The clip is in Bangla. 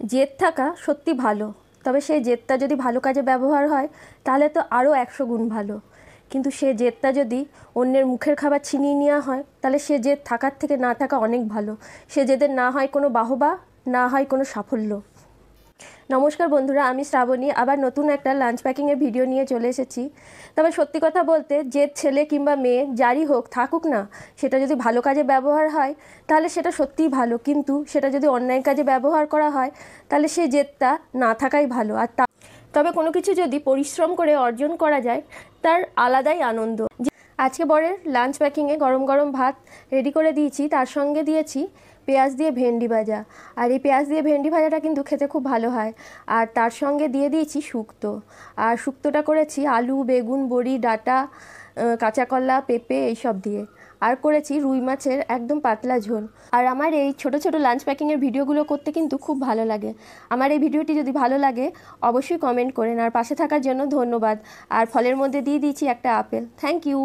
জেদ থাকা সত্যি ভালো, তবে সেই জেদটা যদি ভালো কাজে ব্যবহার হয় তাহলে তো আরও 100 গুণ ভালো। কিন্তু সে জেদটা যদি অন্যের মুখের খাবার ছিনিয়ে নেওয়া হয় তাহলে সে জেদ থাকার থেকে না থাকা অনেক ভালো। সে জেদের না হয় কোনো বাহবা, না হয় কোনো সাফল্য। নমস্কার বন্ধুরা, আমি শ্রাবণী আবার নতুন একটা লাঞ্চ প্যাকিংয়ের ভিডিও নিয়ে চলে এসেছি। তবে সত্যি কথা বলতে, জেদ ছেলে কিংবা মেয়ে যারই হোক থাকুক না, সেটা যদি ভালো কাজে ব্যবহার হয় তাহলে সেটা সত্যিই ভালো। কিন্তু সেটা যদি অন্যায় কাজে ব্যবহার করা হয় তাহলে সেই জেদটা না থাকাই ভালো। আর তবে কোনো কিছু যদি পরিশ্রম করে অর্জন করা যায় তার আলাদাই আনন্দ। আজকে বরের লাঞ্চ প্যাকিংয়ে গরম গরম ভাত রেডি করে দিয়েছি, তার সঙ্গে দিয়েছি পেঁয়াজ দিয়ে ভেন্ডি ভাজা। আর এই পেঁয়াজ দিয়ে ভেন্ডি ভাজাটা কিন্তু খেতে খুব ভালো হয়। আর তার সঙ্গে দিয়ে দিয়েছি শুক্তো। আর শুক্তোটা করেছি আলু, বেগুন, বড়ি, ডাঁটা, কাঁচা কলা, পেঁপে এইসব দিয়ে। আর করেছি রুই মাছের একদম পাতলা ঝোল। আর আমার এই ছোট ছোট লাঞ্চ প্যাকিংয়ের ভিডিওগুলো করতে কিন্তু খুব ভালো লাগে। আমার এই ভিডিওটি যদি ভালো লাগে অবশ্যই কমেন্ট করেন। আর পাশে থাকার জন্য ধন্যবাদ। আর ফলের মধ্যে দিয়ে দিয়েছি একটা আপেল। Thank you.